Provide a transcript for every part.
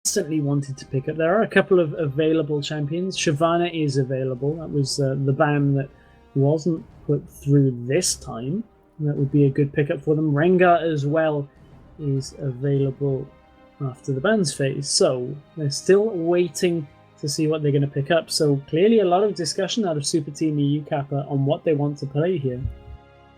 Recently wanted to pick up. There are a couple of available champions. Shyvana is available. That was the ban that wasn't put through this time. That would be a good pickup for them. Rengar as well is available after the bans phase. So they're still waiting to see what they're going to pick up. So clearly a lot of discussion out of Superteam EU Kappa on what they want to play here.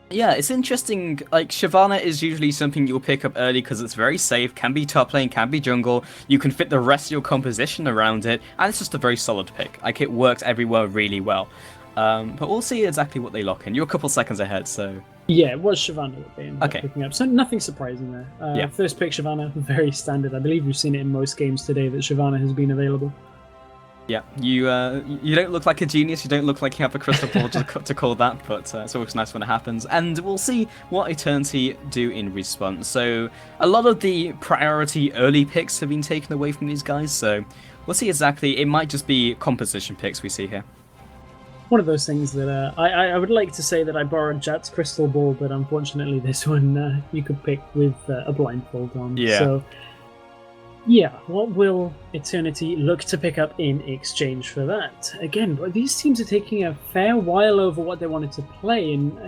Yeah, it's interesting. Like, Shyvana is usually something you'll pick up early because it's very safe, can be top lane, can be jungle. You can fit the rest of your composition around it, and it's just a very solid pick. Like, it works everywhere really well. But we'll see exactly what they lock in. You're a couple seconds ahead, so... Yeah, it was Shyvana that they ended up Okay. picking up. So nothing surprising there. Yeah. First pick Shyvana, very standard. I believe we've seen it in most games today that Shyvana has been available. Yeah, you don't look like a genius, you don't look like you have a crystal ball to call that, but it's always nice when it happens. And we'll see what Eternity do in response. So a lot of the priority early picks have been taken away from these guys, so we'll see exactly. It might just be composition picks we see here. One of those things that I would like to say that I borrowed Jat's crystal ball, but unfortunately this one you could pick with a blindfold on. Yeah. So, yeah, what will Eternity look to pick up in exchange for that? Again, these teams are taking a fair while over what they wanted to play, and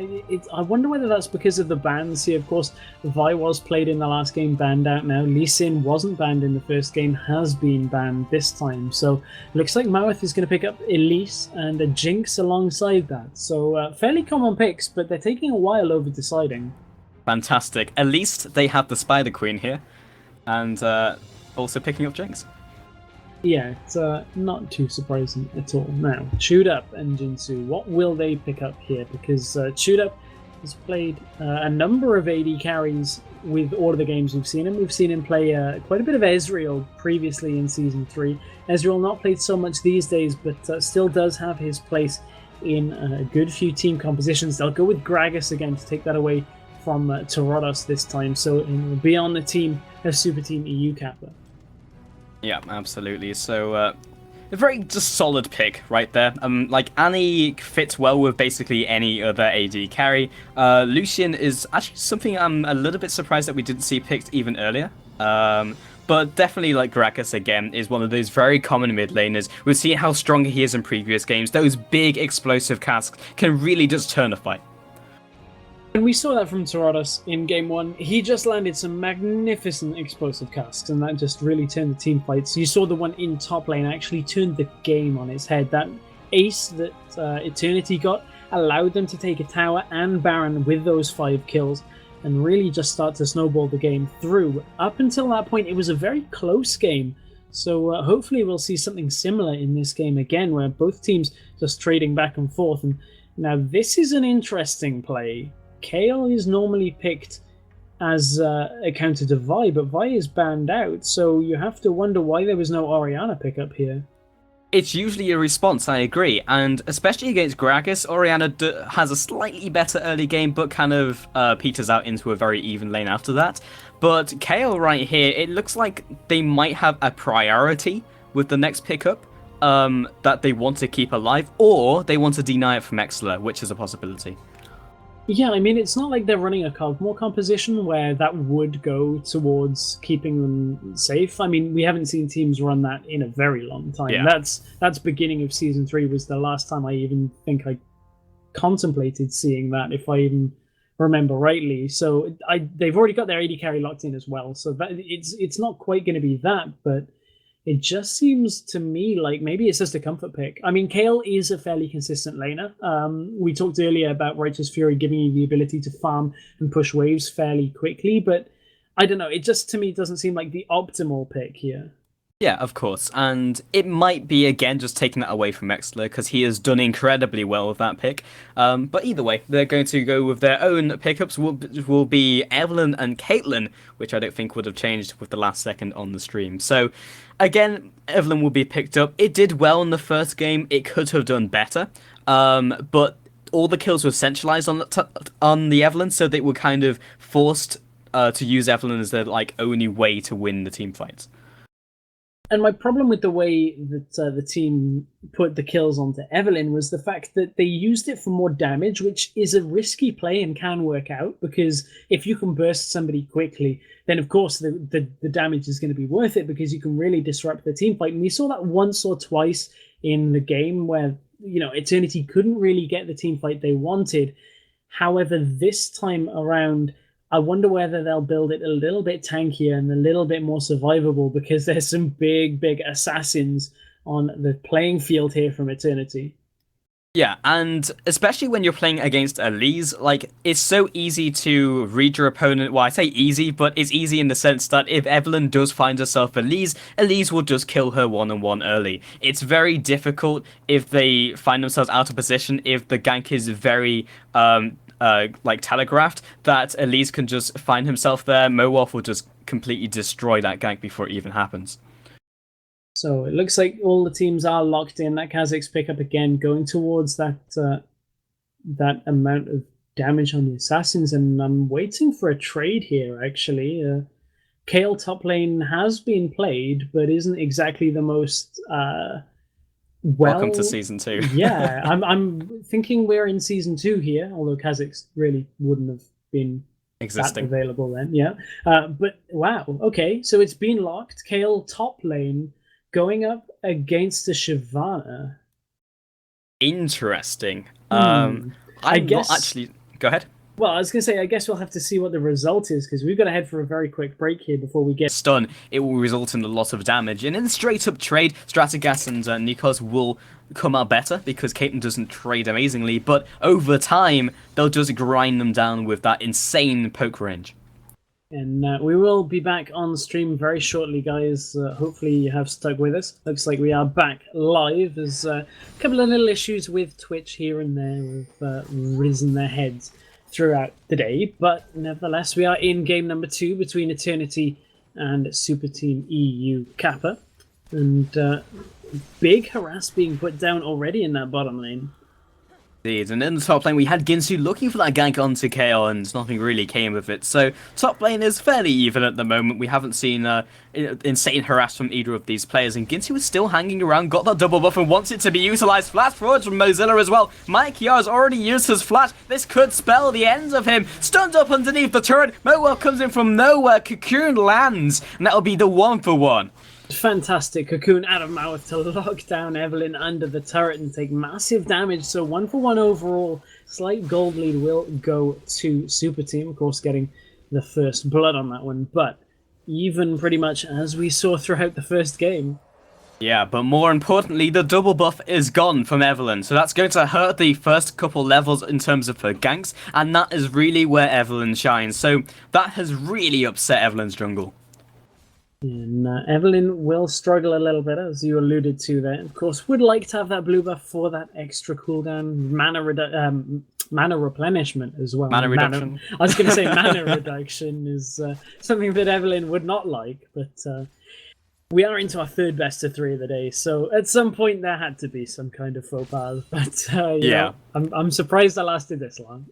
I wonder whether that's because of the bans here. Of course, Vi was played in the last game, banned out now. Lee Sin wasn't banned in the first game, has been banned this time. So looks like Maweth is going to pick up Elise and a Jinx alongside that. So fairly common picks, but they're taking a while over deciding. Fantastic. At least they have the Spider Queen here, and also picking up Jinx. Yeah, it's not too surprising at all. Now, Chewed Up and Jinsu, what will they pick up here? Because Chewed Up has played a number of AD carries with all of the games we've seen him. We've seen him play quite a bit of Ezreal previously in Season 3. Ezreal not played so much these days, but still does have his place in a good few team compositions. They'll go with Gragas again to take that away from Torodos this time, so it will be on the team of Superteam EU Kappa. Yeah, absolutely. So, a very just solid pick right there. Like, Annie fits well with basically any other AD carry. Lucian is actually something I'm a little bit surprised that we didn't see picked even earlier. But definitely, like, Gragas, again, is one of those very common mid laners. We've seen how strong he is in previous games. Those big explosive casks can really just turn a fight. And we saw that from Torodos in Game 1. He just landed some magnificent explosive casks, and that just really turned the team fights. You saw the one in top lane actually turned the game on its head. That ace that Eternity got allowed them to take a tower and Baron with those 5 kills and really just start to snowball the game through. Up until that point, it was a very close game. So hopefully we'll see something similar in this game again, where both teams just trading back and forth. And now this is an interesting play. Kayle is normally picked as a counter to Vi, but Vi is banned out, so you have to wonder why there was no Orianna pickup here. It's usually a response, I agree, and especially against Gragas, Orianna has a slightly better early game, but kind of peters out into a very even lane after that. But Kayle right here, it looks like they might have a priority with the next pickup that they want to keep alive, or they want to deny it from Exeter, which is a possibility. Yeah, I mean, it's not like they're running a Cogmore composition where that would go towards keeping them safe. I mean, we haven't seen teams run that in a very long time. Yeah. That's beginning of Season 3 was the last time I even think I contemplated seeing that, if I even remember rightly. So they've already got their AD carry locked in as well. So that it's not quite going to be that, but it just seems to me like maybe it's just a comfort pick. I mean, Kayle is a fairly consistent laner. We talked earlier about Righteous Fury giving you the ability to farm and push waves fairly quickly, but I don't know. It just, to me, doesn't seem like the optimal pick here. Yeah, of course, and it might be, again, just taking that away from Exler, because he has done incredibly well with that pick. But either way, they're going to go with their own pickups, will be Evelynn and Caitlyn, which I don't think would have changed with the last second on the stream. So, again, Evelynn will be picked up. It did well in the first game, it could have done better, but all the kills were centralized on the Evelynn, so they were kind of forced to use Evelynn as their only way to win the team fights. And my problem with the way that the team put the kills onto Evelyn was the fact that they used it for more damage, which is a risky play and can work out, because if you can burst somebody quickly, then of course the damage is going to be worth it, because you can really disrupt the team fight. And we saw that once or twice in the game where, you know, Eternity couldn't really get the team fight they wanted. However, this time around, I wonder whether they'll build it a little bit tankier and a little bit more survivable, because there's some big assassins on the playing field here from Eternity. Yeah, and especially when you're playing against Elise, like, it's so easy to read your opponent. Well, I say easy, but it's easy in the sense that if Evelyn does find herself Elise, Elise will just kill her one-on-one early. It's very difficult if they find themselves out of position, if the gank is very like telegraphed, that Elise can just find himself there. Mowoff will just completely destroy that gank before it even happens. So it looks like all the teams are locked in. That Kha'Zix pickup again, going towards that that amount of damage on the assassins, and I'm waiting for a trade here. Actually, Kale top lane has been played, but isn't exactly the most Welcome to season 2. Yeah, I'm thinking we're in season 2 here, although Kha'Zix really wouldn't have been existing available then. Yeah, but wow, okay, so it's been locked. Kale top lane going up against the Shyvana. Interesting. I guess not actually. Go ahead. Well, I was going to say, I guess we'll have to see what the result is, because we've got to head for a very quick break here before we get stun. It will result in a lot of damage, and in a straight-up trade, Stratagas and Nikos will come out better, because Caitlyn doesn't trade amazingly, but over time, they'll just grind them down with that insane poke range. And we will be back on stream very shortly, guys. Hopefully you have stuck with us. Looks like we are back live. There's a couple of little issues with Twitch here and there have risen their heads throughout the day, but nevertheless we are in game number 2 between Eternity and Superteam EU Kappa, and big harass being put down already in that bottom lane. Indeed, and in the top lane we had Ginsu looking for that gank onto KO, and nothing really came of it. So top lane is fairly even at the moment. We haven't seen insane harass from either of these players, and Ginsu is still hanging around, got that double buff and wants it to be utilised. Flash forwards from Mozilla as well. Mike Yar's already used his flash. This could spell the end of him. Stunned up underneath the turret. Mowell comes in from nowhere. Cocoon lands, and that'll be the 1-for-1. Fantastic Cocoon out of mouth to lock down Evelyn under the turret and take massive damage. So 1-for-1 overall. Slight gold lead will go to Superteam, of course, getting the first blood on that one, but even pretty much as we saw throughout the first game. Yeah, but more importantly, the double buff is gone from Evelyn, so that's going to hurt the first couple levels in terms of her ganks, and that is really where Evelyn shines. So that has really upset Evelyn's jungle. And Evelyn will struggle a little bit, as you alluded to there. Of course, would like to have that blue buff for that extra cooldown, mana replenishment as well. Mana reduction. I was going to say mana reduction is something that Evelyn would not like, but we are into our third best of 3 of the day, so at some point there had to be some kind of faux pas. But yeah, I'm surprised that lasted this long.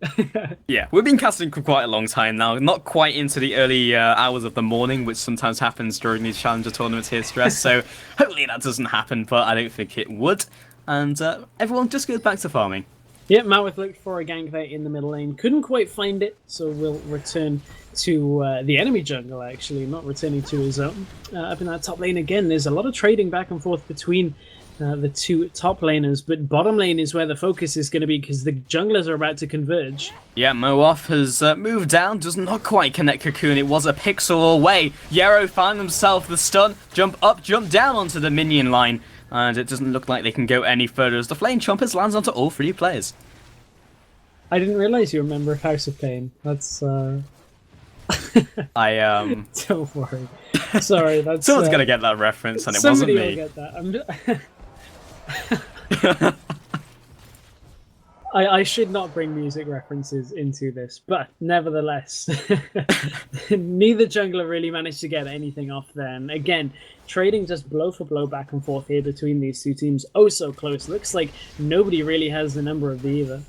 Yeah, we've been casting for quite a long time now, not quite into the early hours of the morning, which sometimes happens during these Challenger tournaments here, Stress, so hopefully that doesn't happen, but I don't think it would. And everyone just goes back to farming. Yeah, Mawith looked for a gank there in the middle lane. Couldn't quite find it, so we'll return to the enemy jungle, actually, not returning to his own. Up in that top lane again, there's a lot of trading back and forth between the two top laners, but bottom lane is where the focus is going to be, because the junglers are about to converge. Yeah, Mowoff has moved down, does not quite connect Cocoon, it was a pixel away. Yarrow found himself the stun, jump up, jump down onto the minion line, and it doesn't look like they can go any further as the Flame Chompers lands onto all 3 players. I didn't realise you were a member of House of Pain. That's Don't worry. Sorry, that's someone's gonna get that reference, and it wasn't me. Somebody will get that. I should not bring music references into this, but nevertheless, neither jungler really managed to get anything off there. And again, trading just blow for blow back and forth here between these two teams. Oh, so close. Looks like nobody really has the number of the either.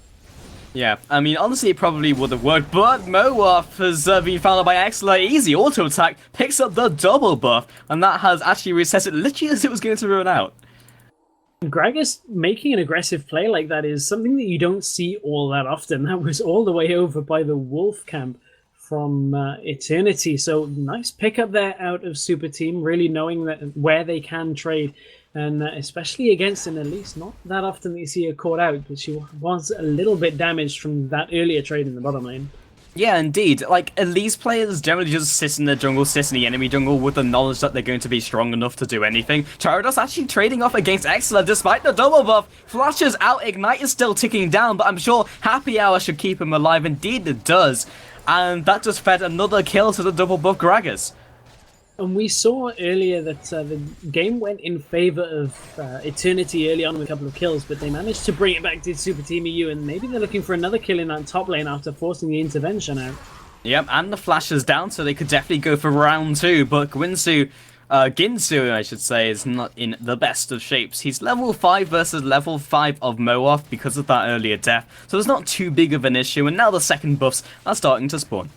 Yeah, I mean, honestly, it probably would have worked, but Moaf has been found out by Excellent. Easy auto attack, picks up the double buff, and that has actually reset it literally as it was going to run out. Gragas making an aggressive play like that is something that you don't see all that often. That was all the way over by the Wolf camp from Eternity. So nice pickup there out of Superteam, really knowing that where they can trade. And especially against an Elise, not that often that you see her caught out, but she was a little bit damaged from that earlier trade in the bottom lane. Yeah, indeed. Like, Elise players generally just sit in the jungle, sit in the enemy jungle with the knowledge that they're going to be strong enough to do anything. Charados actually trading off against Exla despite the double buff. Flashes out, Ignite is still ticking down, but I'm sure Happy Hour should keep him alive. Indeed it does. And that just fed another kill to the double buff Gragas. And we saw earlier that the game went in favor of Eternity early on with a couple of kills, but they managed to bring it back to Super Team EU, and maybe they're looking for another kill in that top lane after forcing the intervention out. Yep, and the flash is down, so they could definitely go for round 2, but Ginsu, I should say, is not in the best of shapes. He's level 5 versus level 5 of Moaf because of that earlier death, so it's not too big of an issue, and now the second buffs are starting to spawn.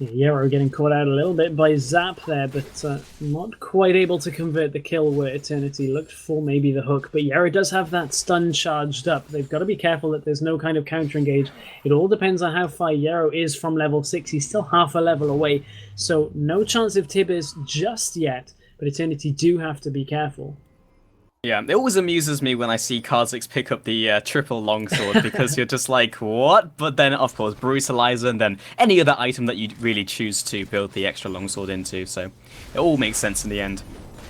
Yarrow getting caught out a little bit by Zap there, but not quite able to convert the kill where Eternity looked for maybe the hook. But Yarrow does have that stun charged up. They've got to be careful that there's no kind of counter engage. It all depends on how far Yarrow is from level 6. He's still half a level away, so no chance of Tibbers just yet. But Eternity do have to be careful. Yeah, it always amuses me when I see Kha'Zix pick up the triple longsword because you're just like, what? But then, of course, Brutalizer and then any other item that you really choose to build the extra longsword into, so it all makes sense in the end.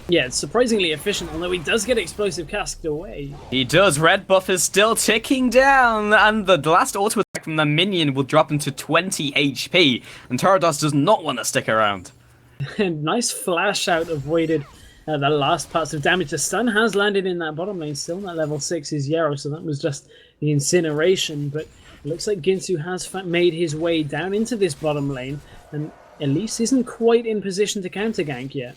Yeah, it's surprisingly efficient, although he does get explosive casked away. He does. Red buff is still ticking down, and the last auto attack from the minion will drop him to 20 HP, and Tarados does not want to stick around. Nice flash out avoided the last parts of damage. The stun has landed in that bottom lane, still at level 6 is Yarrow, so that was just the incineration, but it looks like Ginsu has made his way down into this bottom lane, and Elise isn't quite in position to counter gank yet.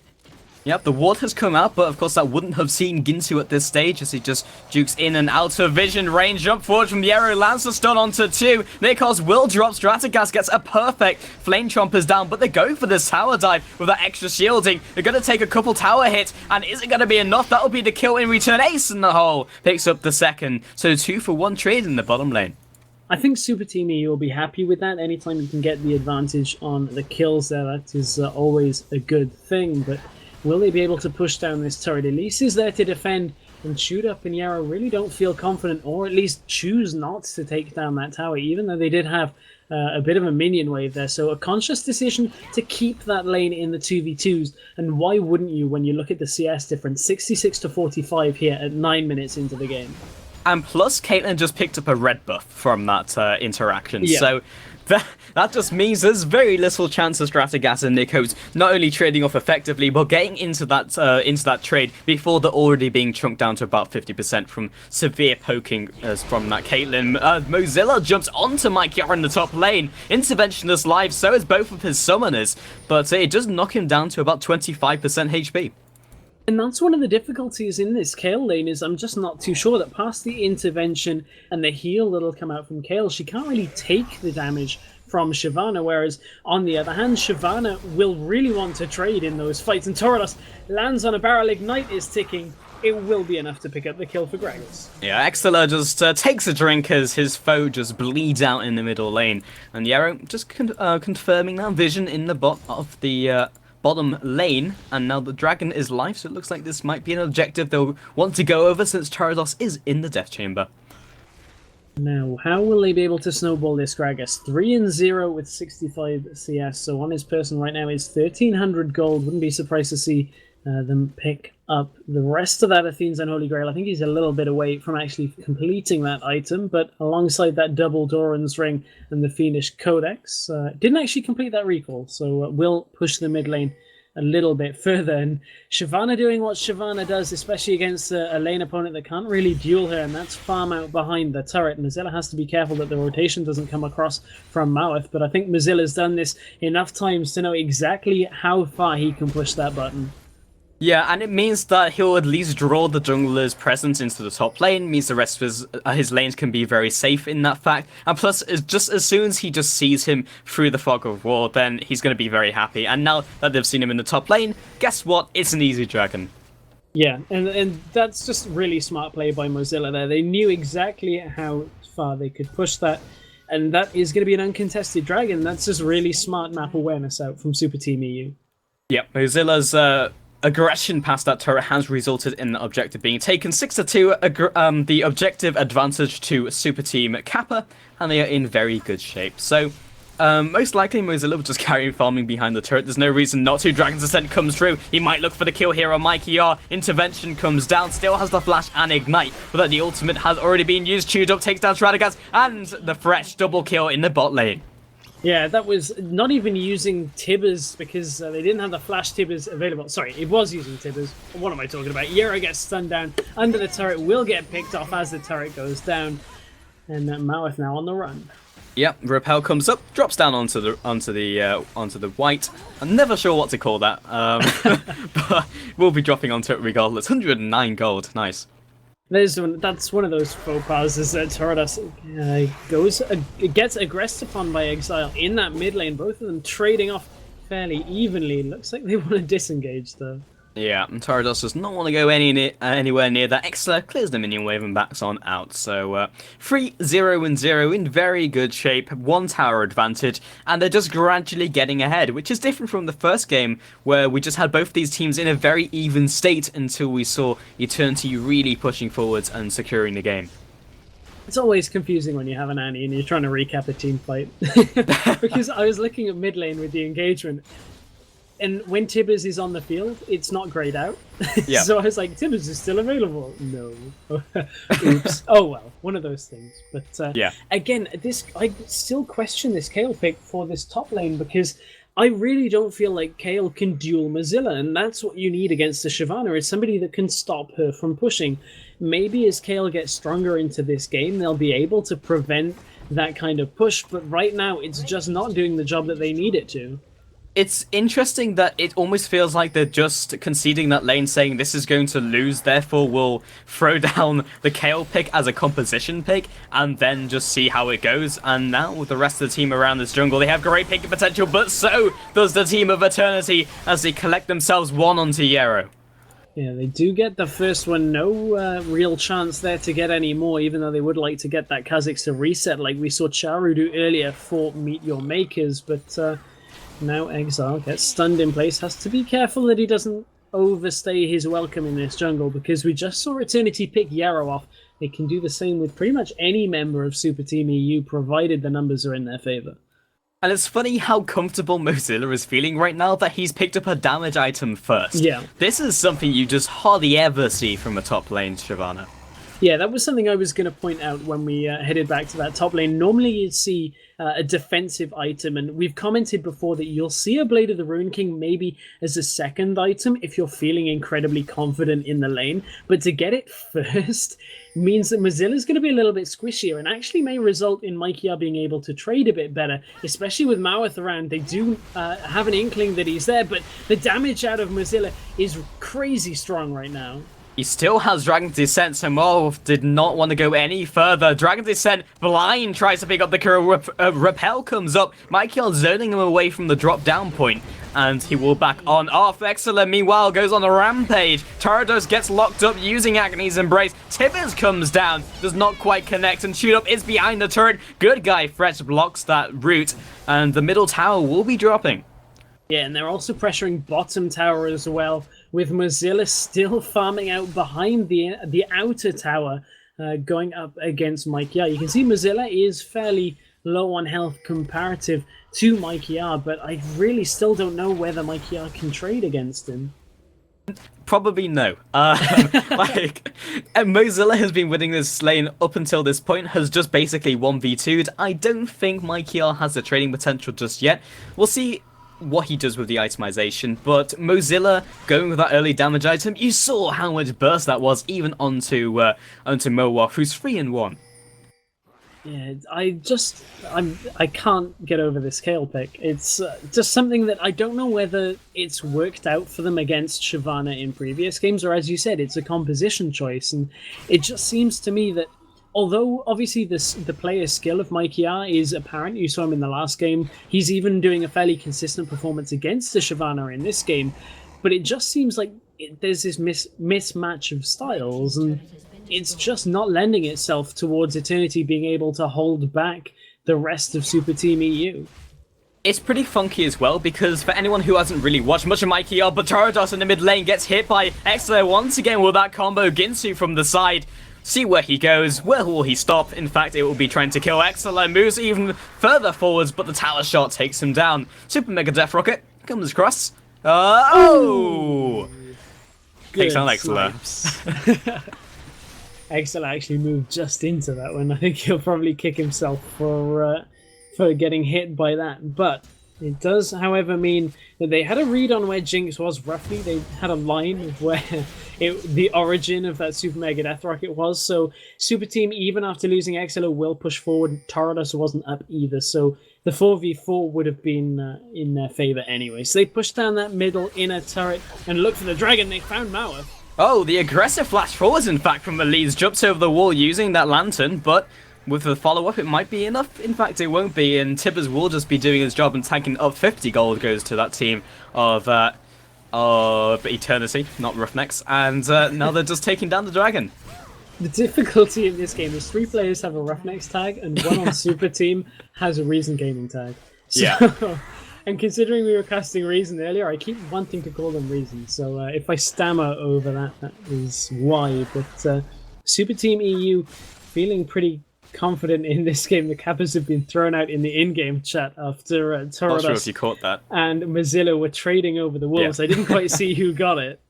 Yep, the ward has come out, but of course that wouldn't have seen Ginsu at this stage as he just jukes in and out of vision range. Jump forward from the arrow, lands the stun onto 2. Nikos will drop, Stratogas gets a perfect Flame Chompers down, but they go for this tower dive with that extra shielding. They're going to take a couple tower hits, and is it going to be enough? That'll be the kill in return. Ace in the hole picks up the second, so 2-for-1 trade in the bottom lane. I think Super Team EU will be happy with that. Anytime you can get the advantage on the kills there, that is always a good thing, but will they be able to push down this turret? Elise is there to defend, and Shoot Up and Yarrow really don't feel confident, or at least choose not to take down that tower, even though they did have a bit of a minion wave there. So a conscious decision to keep that lane in the 2v2s, and why wouldn't you when you look at the CS difference? 66 to 45 here at 9 minutes into the game. And plus, Caitlyn just picked up a red buff from that interaction, yeah. So that just means there's very little chance of Stratogas and Nikos not only trading off effectively, but getting into that trade before they're already being chunked down to about 50% from severe poking from that Caitlyn. Mozilla jumps onto Mike Yarrow in the top lane. Intervention is live, so is both of his summoners, but it does knock him down to about 25% HP. And that's one of the difficulties in this Kayle lane, is I'm just not too sure that past the intervention and the heal that'll come out from Kayle, she can't really take the damage from Shyvana, whereas on the other hand, Shyvana will really want to trade in those fights, and Tauros lands on a barrel. Ignite is ticking. It will be enough to pick up the kill for Gragas. Yeah, Exeler just takes a drink as his foe just bleeds out in the middle lane, and Yarrow just confirming that vision in the bot of the bottom lane, and now the dragon is live, so it looks like this might be an objective they'll want to go over since Charados is in the death chamber. Now, how will they be able to snowball this Gragas? 3-0 with 65 CS, so on his person right now is 1300 gold. Wouldn't be surprised to see them pick up the rest of that Athene's Unholy Grail. I think he's a little bit away from actually completing that item, but alongside that double Doran's Ring and the Fiendish Codex, didn't actually complete that recall, so will push the mid lane a little bit further. And Shyvana doing what Shyvana does, especially against a lane opponent that can't really duel her, and that's farm out behind the turret. Mozilla has to be careful that the rotation doesn't come across from Maweth, but I think Mozilla's done this enough times to know exactly how far he can push that button. Yeah, and it means that he'll at least draw the jungler's presence into the top lane, means the rest of his lanes can be very safe in that fact. And plus, just as soon as he just sees him through the fog of war, then he's going to be very happy. And now that they've seen him in the top lane, guess what? It's an easy dragon. Yeah, and that's just really smart play by Mozilla there. They knew exactly how far they could push that, and that is going to be an uncontested dragon. That's just really smart map awareness out from Superteam EU. Yep, Mozilla's aggression past that turret has resulted in the objective being taken 6-2. The objective advantage to Super Team Kappa, and they are in very good shape. So, most likely Mozilla will just carry farming behind the turret. There's no reason not to. Dragon's Ascent comes through. He might look for the kill here on Mikey R. Intervention comes down. Still has the flash and ignite, but the ultimate has already been used. Chewed Up takes down Radagast, and the fresh double kill in the bot lane. Yeah, that was not even using Tibbers because they didn't have the flash Tibbers available. Sorry, it was using Tibbers. What am I talking about? Yero gets stunned down under the turret, will get picked off as the turret goes down, and Maweth now on the run. Yep, Repel comes up, drops down onto the white. I'm never sure what to call that, but we'll be dropping onto it regardless. 109 gold, nice. That's one of those faux pas is that Taradas gets aggressed upon by Exile in that mid lane. Both of them trading off fairly evenly. Looks like they want to disengage though. Yeah, and Tarados does not want to go anywhere near that. Exler clears the minion wave and backs on out. So 3-0-0 in very good shape, 1 tower advantage, and they're just gradually getting ahead, which is different from the first game where we just had both these teams in a very even state until we saw Eternity really pushing forwards and securing the game. It's always confusing when you have an Annie and you're trying to recap a team fight. Because I was looking at mid lane with the engagement, and when Tibbers is on the field, it's not grayed out. Yeah. So I was like, Tibbers is still available. No. Oops. Oh well, one of those things. But yeah. Again, I still question this Kayle pick for this top lane because I really don't feel like Kayle can duel Mozilla, and that's what you need against the Shyvana, is somebody that can stop her from pushing. Maybe as Kayle gets stronger into this game, they'll be able to prevent that kind of push, but right now it's just not doing the job that they need it to. It's interesting that it almost feels like they're just conceding that lane, saying this is going to lose, therefore we'll throw down the Kayle pick as a composition pick, and then just see how it goes. And now with the rest of the team around this jungle, they have great picking potential, but so does the team of Eternity as they collect themselves one onto Yero. Yeah, they do get the first one. No real chance there to get any more, even though they would like to get that Kha'Zix to reset like we saw Charu do earlier for Meet Your Makers, but now Exile gets stunned in place. Has to be careful that he doesn't overstay his welcome in this jungle, because we just saw Eternity pick Yarrow off. They can do the same with pretty much any member of Super Team EU, provided the numbers are in their favour. And it's funny how comfortable Mozilla is feeling right now that he's picked up a damage item first. Yeah. This is something you just hardly ever see from a top lane Shyvana. Yeah, that was something I was going to point out when we headed back to that top lane. Normally you'd see a defensive item, and we've commented before that you'll see a Blade of the Ruin King maybe as a second item if you're feeling incredibly confident in the lane, but to get it first means that Mozilla's going to be a little bit squishier, and actually may result in Mikey R being able to trade a bit better, especially with Maweth around. They do have an inkling that he's there, but the damage out of Mozilla is crazy strong right now. He still has Dragon's Descent, so Maweth did not want to go any further. Dragon's Descent, blind, tries to pick up the kill. Repel comes up. Michael zoning him away from the drop-down point, and he will back on off. Excellent, meanwhile, goes on a rampage. Tarados gets locked up using Agony's Embrace. Tibbers comes down, does not quite connect, and Shoot Up is behind the turret. Good guy, Fresh blocks that route, and the middle tower will be dropping. Yeah, and they're also pressuring bottom tower as well, with Mozilla still farming out behind the outer tower, going up against Mikey R. You can see Mozilla is fairly low on health comparative to Mikey R, but I really still don't know whether Mikey R can trade against him. Probably no. Mozilla has been winning this lane up until this point, has just basically 1v2'd. I don't think Mikey R has the trading potential just yet. We'll see what he does with the itemization, but Mozilla going with that early damage item, you saw how much burst that was, even onto Mowaf, who's 3-1. Yeah, I can't get over this Kale pick. It's just something that I don't know whether it's worked out for them against Shyvana in previous games, or as you said, it's a composition choice, and it just seems to me that although obviously the player's skill of Mikey R is apparent, you saw him in the last game. He's even doing a fairly consistent performance against the Shyvana in this game, but it just seems like there's this mismatch of styles, and it's just not lending itself towards Eternity being able to hold back the rest of Super Team EU. It's pretty funky as well, because for anyone who hasn't really watched much of Mikey R, but Tarados in the mid lane gets hit by Exler once again with that combo Ginsu from the side. See where he goes, where will he stop? In fact, it will be trying to kill Exler, moves even further forwards, but the tower shot takes him down. Super Mega Death Rocket comes across. Takes down Exler. Exel actually moved just into that one. I think he'll probably kick himself for getting hit by that. But it does, however, mean that they had a read on where Jinx was roughly. They had a line of where the origin of that Super Mega Death Rocket was. So Super Team, even after losing Exela, will push forward. Tarados wasn't up either. So the 4v4 would have been in their favor anyway. So they pushed down that middle inner turret and looked for the dragon. They found Mauer. Oh, the aggressive flash forwards, in fact, from Elise. Jumps over the wall using that lantern, but with the follow-up, it might be enough. In fact, it won't be, and Tibbers will just be doing his job and tanking up 50 gold goes to that team of Eternity, not Roughnecks, and now they're just taking down the dragon. The difficulty in this game is 3 players have a Roughnecks tag, and 1 on Super Team has a Reason Gaming tag. So, yeah. And considering we were casting Reason earlier, I keep wanting to call them Reason. So if I stammer over that, that is why. But Super Team EU feeling pretty confident in this game. The Kappas have been thrown out in the in-game chat after Tarados Not sure if you caught that. And Mozilla were trading over the wolves. Yeah. I didn't quite see who got it.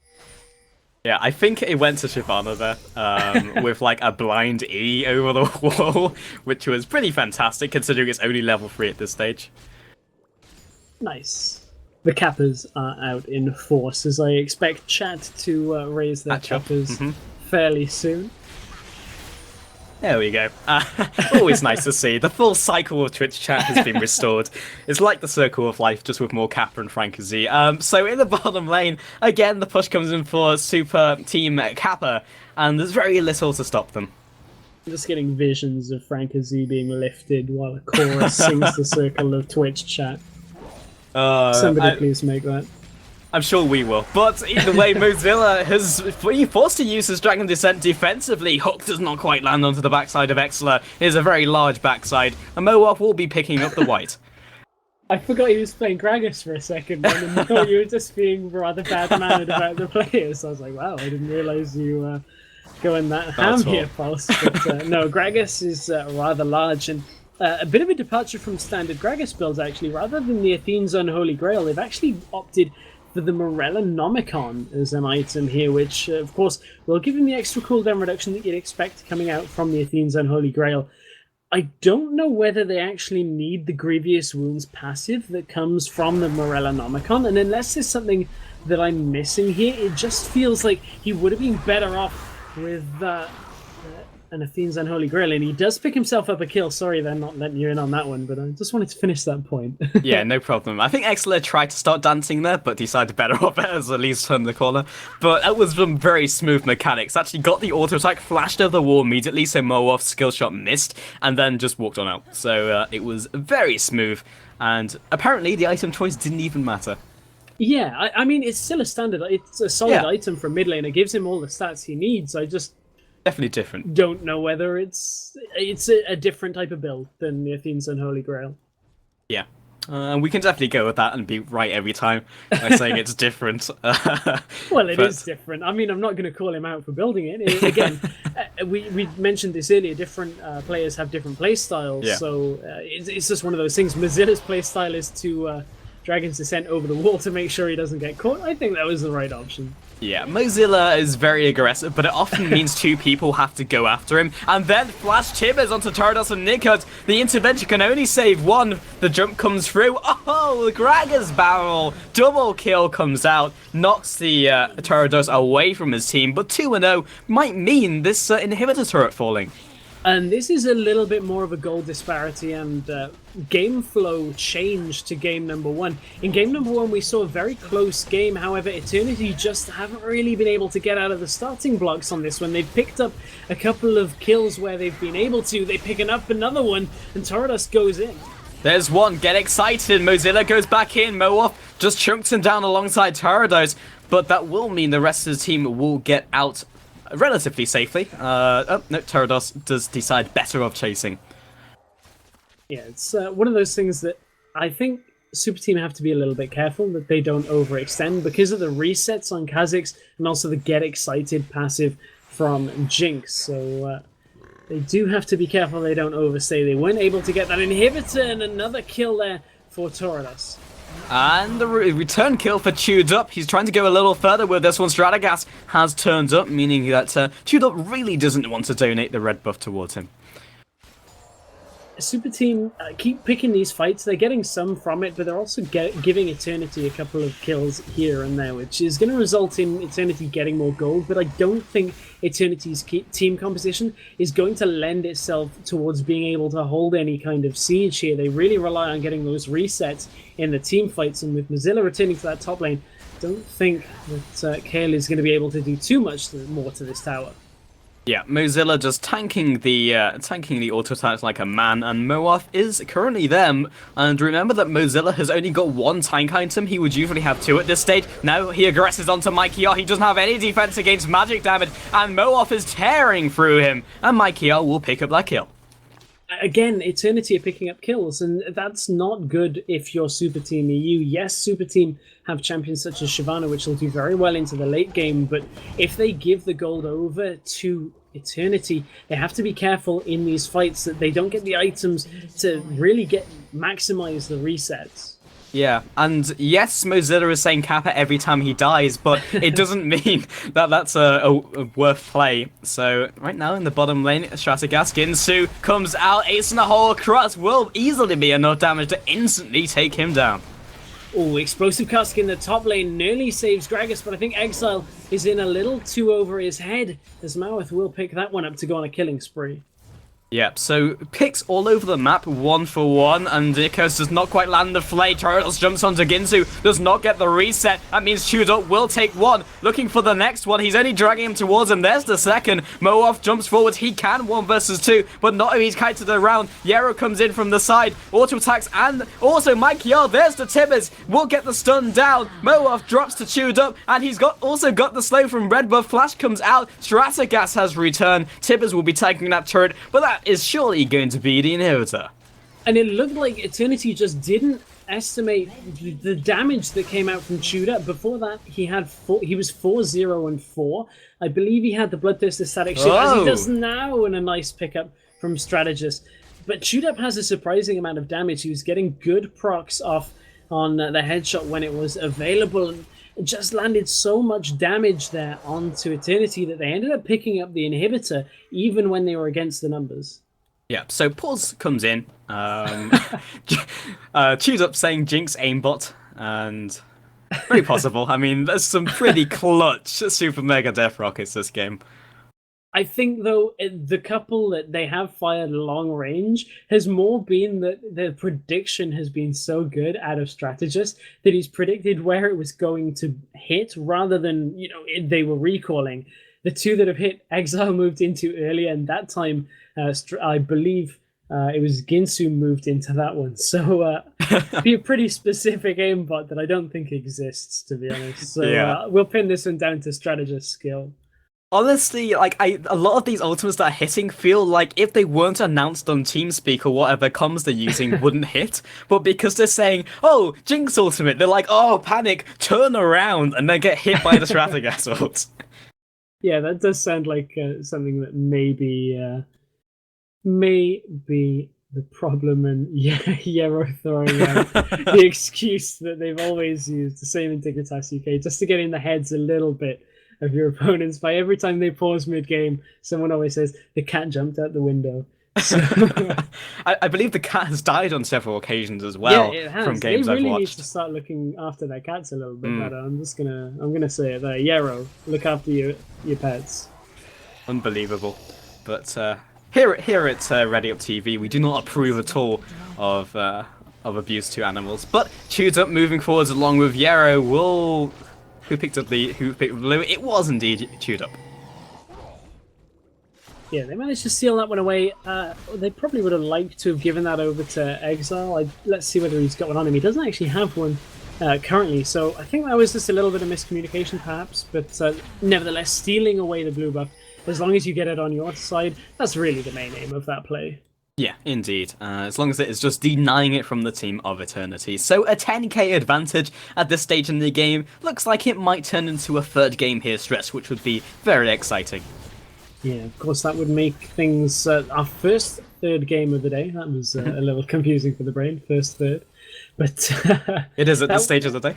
Yeah, I think it went to Shyvana there, with like a blind E over the wall, which was pretty fantastic considering it's only level 3 at this stage. Nice. The Kappas are out in force, as I expect chat to raise their Kappas fairly soon. There we go. Always nice to see. The full cycle of Twitch chat has been restored. It's like the circle of life, just with more Kappa and Frank-Z. So in the bottom lane, again, the push comes in for Super Team Kappa, and there's very little to stop them. I'm just getting visions of Frank-Z being lifted while a chorus sings the circle of Twitch chat. Somebody please make that. I'm sure we will. But either way, Mozilla has been forced to use his Dragon Descent defensively. Hook does not quite land onto the backside of Exler. It is a very large backside, and Moab will be picking up the white. I forgot he was playing Gragas for a second, and I thought you were just being rather bad-mannered about the players. I was like, wow, I didn't realise you going that ham here, Pulse. But no, Gragas is rather large, and a bit of a departure from standard Gragas builds, actually. Rather than the Athene's Unholy Grail, they've actually opted for the Morella Nomicon as an item here, which, of course, will give him the extra cooldown reduction that you'd expect coming out from the Athene's Unholy Grail. I don't know whether they actually need the Grievous Wounds passive that comes from the Morella Nomicon, and unless there's something that I'm missing here, it just feels like he would have been better off with an Athene's Unholy Grail, and he does pick himself up a kill. Sorry, they're not letting you in on that one, but I just wanted to finish that point. Yeah, no problem. I think Exler tried to start dancing there, but decided better off as Elise turned the corner. But that was some very smooth mechanics. Actually got the auto attack, flashed over the wall immediately, so Moaf's skill shot missed, and then just walked on out. So it was very smooth, and apparently the item choice didn't even matter. Yeah, I mean, it's still a standard. It's a solid item for mid lane. It gives him all the stats he needs. I just definitely different. Don't know whether it's a different type of build than the Athene's Unholy Grail. Yeah. We can definitely go with that and be right every time by saying it's different. Well, it is different. I mean, I'm not going to call him out for building it. Again, we mentioned this earlier. Different players have different play styles, so it's just one of those things. Mozilla's play style is to Dragon's Descent over the wall to make sure he doesn't get caught. I think that was the right option. Yeah, Mozilla is very aggressive, but it often means 2 people have to go after him. And then flash Tibbers onto Tarados and Nickard. The intervention can only save 1. The jump comes through. Oh, the Gragas barrel. Double kill comes out. Knocks the Tarados away from his team. But 2-0 might mean this inhibitor turret falling. And this is a little bit more of a goal disparity and game flow change to game number one. In game number one, we saw a very close game. However, Eternity just haven't really been able to get out of the starting blocks on this one. They've picked up a couple of kills where they've been able to. They pick up another one, and Torridus goes in. There's one. Get excited. Mozilla goes back in. Moaf just chunks him down alongside Torridus, but that will mean the rest of the team will get out relatively safely. Oh, no, Torridus does decide better of chasing. Yeah, it's one of those things that I think Superteam have to be a little bit careful that they don't overextend because of the resets on Kha'Zix and also the get excited passive from Jinx. So they do have to be careful they don't overstay. They weren't able to get that inhibitor, and another kill there for Torridus. And the return kill for Chewed Up. He's trying to go a little further with this one. Stratagas has turned up, meaning that Chewed Up really doesn't want to donate the red buff towards him. Superteam keep picking these fights. They're getting some from it, but they're also giving Eternity a couple of kills here and there, which is going to result in Eternity getting more gold, but I don't think Eternity's team composition is going to lend itself towards being able to hold any kind of siege here. They really rely on getting those resets in the team fights, and with Mozilla returning to that top lane, I don't think that Kale is going to be able to do too much more to this tower. Yeah, Mozilla just tanking the auto attacks like a man, and Moaf is currently them. And remember that Mozilla has only got one tank item. He would usually have two at this stage. Now he aggresses onto Mikey R. He doesn't have any defense against magic damage, and Moaf is tearing through him, and Mikey R will pick up that kill. Again, Eternity are picking up kills, and that's not good if you're Superteam EU. Yes, Superteam have champions such as Shyvana, which will do very well into the late game, but if they give the gold over to Eternity, they have to be careful in these fights that they don't get the items to really maximize the resets. Yeah, and yes, Mozilla is saying Kappa every time he dies, but it doesn't mean that that's a worth play. So right now in the bottom lane, Stratagas Ginsu comes out, ace in the hole, Crux will easily be enough damage to instantly take him down. Oh, Explosive Cask in the top lane nearly saves Gragas, but I think Exile is in a little too over his head, as Maweth will pick that one up to go on a killing spree. Yep, so picks all over the map, 1 for 1, and Nikos does not quite land the flay. Torridus jumps onto Ginsu, does not get the reset. That means Chewed Up will take one, looking for the next one. He's only dragging him towards him. There's the second. Moaf jumps forward. He can 1 versus 2, but not if he's kited around. Yarrow comes in from the side, auto attacks, and also Mikey R. There's the Tibbers. Will get the stun down. Moaf drops to Chewed Up, and he's also got the slow from red buff. Flash comes out. Stratagas has returned. Tibbers will be taking that turret, but that is surely going to be the inhibitor. And it looked like Eternity just didn't estimate the damage that came out from Chewed Up. Before that, he was 4-0 and 4. I believe he had the Bloodthirster static shield, as he does now, and a nice pickup from Strategist. But Chewed Up has a surprising amount of damage. He was getting good procs off on the headshot when it was available, and just landed so much damage there onto Eternity that they ended up picking up the inhibitor even when they were against the numbers. Yeah, so Pause comes in, Chewed Up saying Jinx aimbot, and very possible. I mean, there's some pretty clutch super mega death rockets this game. I think, though, the couple that they have fired long range has more been that the prediction has been so good out of Strategist that he's predicted where it was going to hit rather than, they were recalling. The two that have hit, Exile moved into earlier, and that time, I believe it was Ginsu moved into that one. So be a pretty specific aimbot that I don't think exists, to be honest. So we'll pin this one down to Strategist's skill. Honestly, a lot of these ultimates that are hitting feel like if they weren't announced on TeamSpeak or whatever comms they're using wouldn't hit, but because they're saying, oh, Jinx ultimate, they're like, oh, panic, turn around, and then get hit by the Stratagas ult. Yeah, that does sound like something that may be the problem, and Yarrow throwing out the excuse that they've always used, the same in Dignitas UK, just to get in the heads a little bit of your opponents. By every time they pause mid-game, someone always says, the cat jumped out the window. So... I believe the cat has died on several occasions as well. Yeah, it has. From games they really I've watched. need to start looking after their cats a little bit better. I'm gonna say it there. Yarrow, look after your pets. Unbelievable. But Here at Ready Up TV, we do not approve at all of abuse to animals. But Chewed Up moving forwards along with Yarrow will... Who picked up blue? It was indeed Chewed Up. Yeah, they managed to steal that one away. They probably would have liked to have given that over to Exile. Let's see whether he's got one on him. He doesn't actually have one currently, so I think that was just a little bit of miscommunication perhaps, but nevertheless, stealing away the blue buff, as long as you get it on your side, that's really the main aim of that play. Yeah, indeed. As long as it is just denying it from the team of Eternity. So a 10k advantage at this stage in the game. Looks like it might turn into a third game here stretch, which would be very exciting. Yeah, of course, that would make things our first third game of the day. That was a little confusing for the brain, first third. But it is at this stage of the day.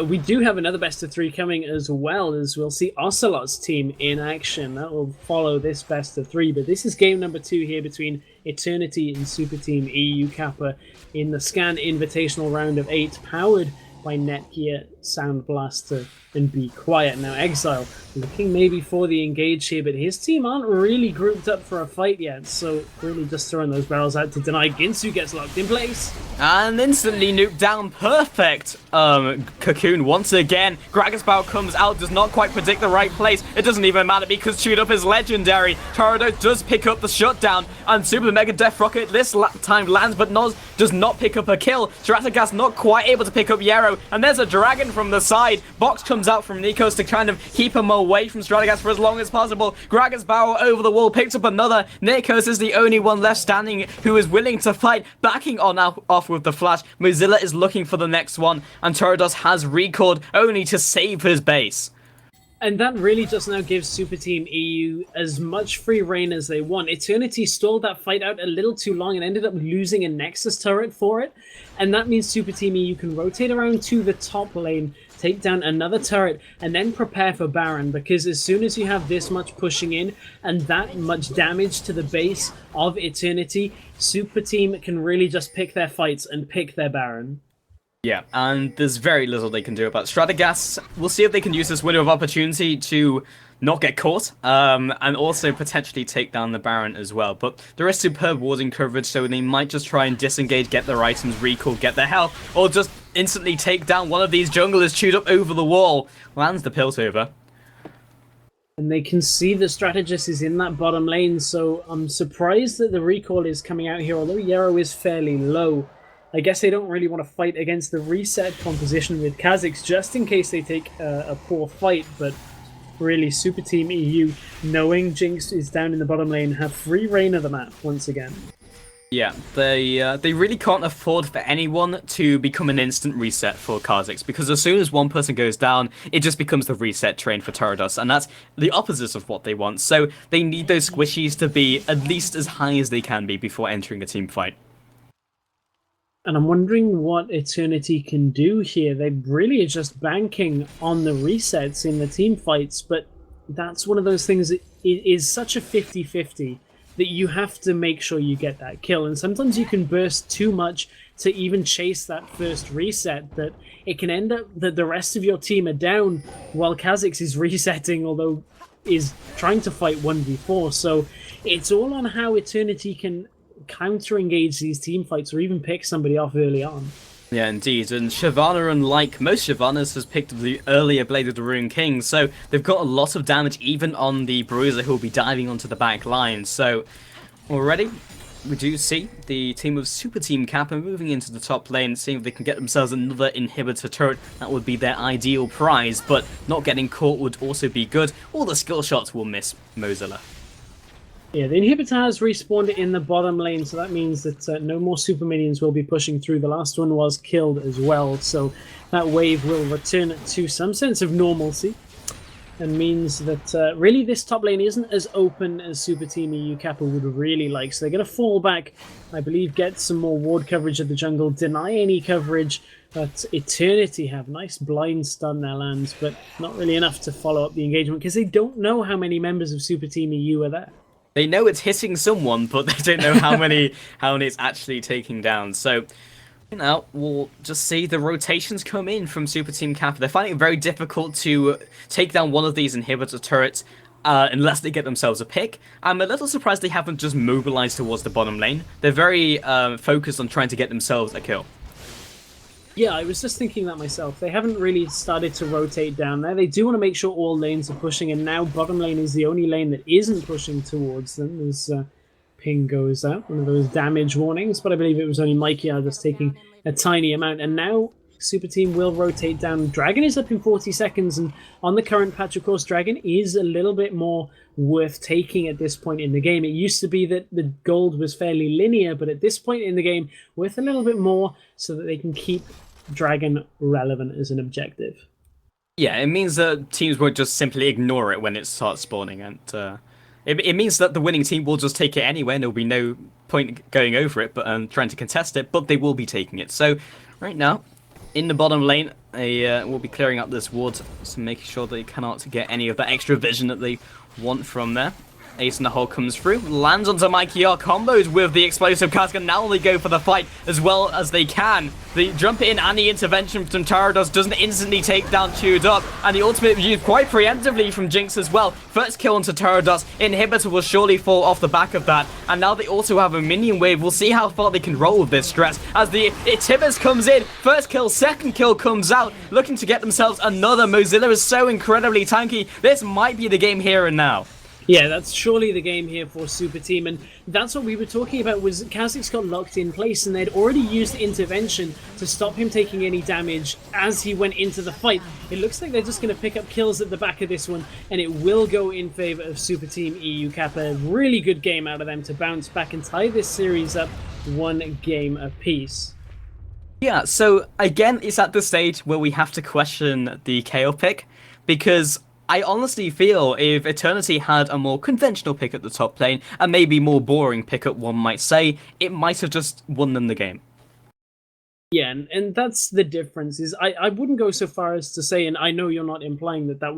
We do have another best of three coming as well, as we'll see Ocelot's team in action. That will follow this best of three. But this is game number 2 here between Eternity and Superteam EU Kappa in the Scan Invitational round of 8, powered by Netgear, Sound Blaster, and Be Quiet. Now Exile looking maybe for the engage here, but his team aren't really grouped up for a fight yet, so really just throwing those barrels out to deny. Ginsu gets locked in place. And instantly nuked down. Perfect Cocoon once again. Gragasbow comes out, does not quite predict the right place. It doesn't even matter because Chewed Up is legendary. Torodos does pick up the shutdown, and Super Mega Death Rocket this time lands, but does not pick up a kill. Stratogas not quite able to pick up Yarrow, and there's a dragon from the side. Box comes out from Nikos to kind of keep him away from Stratogas for as long as possible. Gragasbow over the wall picks up another. Nikos is the only one left standing who is willing to fight, backing on off with the flash. Mozilla is looking for the next one, and Torodos has recalled only to save his base. And that really just now gives Superteam EU as much free reign as they want. Eternity stalled that fight out a little too long and ended up losing a Nexus turret for it. And that means Superteam EU can rotate around to the top lane, take down another turret, and then prepare for Baron. Because as soon as you have this much pushing in and that much damage to the base of Eternity, Superteam can really just pick their fights and pick their Baron. Yeah, and there's very little they can do about Stratogas. We'll see if they can use this window of opportunity to not get caught, and also potentially take down the Baron as well. But there is superb warding coverage, so they might just try and disengage, get their items, recall, get their health, or just instantly take down one of these junglers. Chewed Up over the wall, lands the Piltover. And they can see the strategist is in that bottom lane, so I'm surprised that the recall is coming out here, although Yarrow is fairly low. I guess they don't really want to fight against the reset composition with Kha'Zix just in case they take a poor fight, but really Superteam EU, knowing Jinx is down in the bottom lane, have free reign of the map once again. Yeah, they really can't afford for anyone to become an instant reset for Kha'Zix, because as soon as one person goes down, it just becomes the reset train for Torodos, and that's the opposite of what they want. So they need those squishies to be at least as high as they can be before entering a team fight. And I'm wondering what Eternity can do here. They really are just banking on the resets in the team fights, but that's one of those things that is such a 50-50 that you have to make sure you get that kill. And sometimes you can burst too much to even chase that first reset that it can end up that the rest of your team are down while Kha'Zix is resetting, although is trying to fight 1v4. So it's all on how Eternity can counter-engage these team fights or even pick somebody off early on. Yeah, indeed. And Shyvana, unlike most Shyvanas, has picked the earlier Blade of the Ruined King, so they've got a lot of damage even on the Bruiser, who will be diving onto the back line. So already we do see the team of Superteam Kappa moving into the top lane, seeing if they can get themselves another inhibitor turret. That would be their ideal prize, but not getting caught would also be good. All the skill shots will miss Mozilla. Yeah, the inhibitor has respawned in the bottom lane, so that means that no more super minions will be pushing through. The last one was killed as well, so that wave will return to some sense of normalcy, and means that really this top lane isn't as open as Superteam EU Kappa would really like. So they're going to fall back, I believe, get some more ward coverage of the jungle, deny any coverage, but Eternity have nice blind stun their lands, but not really enough to follow up the engagement because they don't know how many members of Superteam EU are there. They know it's hitting someone, but they don't know how many it's actually taking down. So, you know, we'll just see the rotations come in from Superteam Kappa. They're finding it very difficult to take down one of these inhibitor turrets unless they get themselves a pick. I'm a little surprised they haven't just mobilized towards the bottom lane. They're very focused on trying to get themselves a kill. Yeah, I was just thinking that myself. They haven't really started to rotate down there. They do want to make sure all lanes are pushing, and now bottom lane is the only lane that isn't pushing towards them as ping goes out. One of those damage warnings, but I believe it was only Mikey just taking a tiny amount. And now Superteam will rotate down. Dragon is up in 40 seconds, and on the current patch, of course, Dragon is a little bit more worth taking at this point in the game. It used to be that the gold was fairly linear, but at this point in the game, worth a little bit more so that they can keep Dragon relevant as an objective. Yeah, it means that teams won't just simply ignore it when it starts spawning, and it means that the winning team will just take it anyway, and there'll be no point going over it, but trying to contest it, but they will be taking it. So, right now, in the bottom lane, they will be clearing up this ward, so making sure they cannot get any of that extra vision that they want from there. Ace in the hole comes through, lands onto Mikey R, combos with the explosive cask, and now they go for the fight as well as they can. The jump in and the intervention from Tarados doesn't instantly take down Chewed Up, and the ultimate used quite preemptively from Jinx as well. First kill onto Tarados, inhibitor will surely fall off the back of that, and now they also have a minion wave. We'll see how far they can roll with this stress as the Tibus comes in. First kill, second kill comes out, looking to get themselves another. Mozilla is so incredibly tanky. This might be the game here and now. Yeah, that's surely the game here for Superteam, and that's what we were talking about, was Kha'Zix got locked in place, and they'd already used intervention to stop him taking any damage as he went into the fight. It looks like they're just going to pick up kills at the back of this one, and it will go in favor of Superteam EU Kappa. Really good game out of them to bounce back and tie this series up 1 game apiece. Yeah, so again, it's at the stage where we have to question the KO pick, because I honestly feel if Eternity had a more conventional pick at the top lane, and maybe more boring pickup, one might say, it might have just won them the game. Yeah, and that's the difference. Is I wouldn't go so far as to say, and I know you're not implying that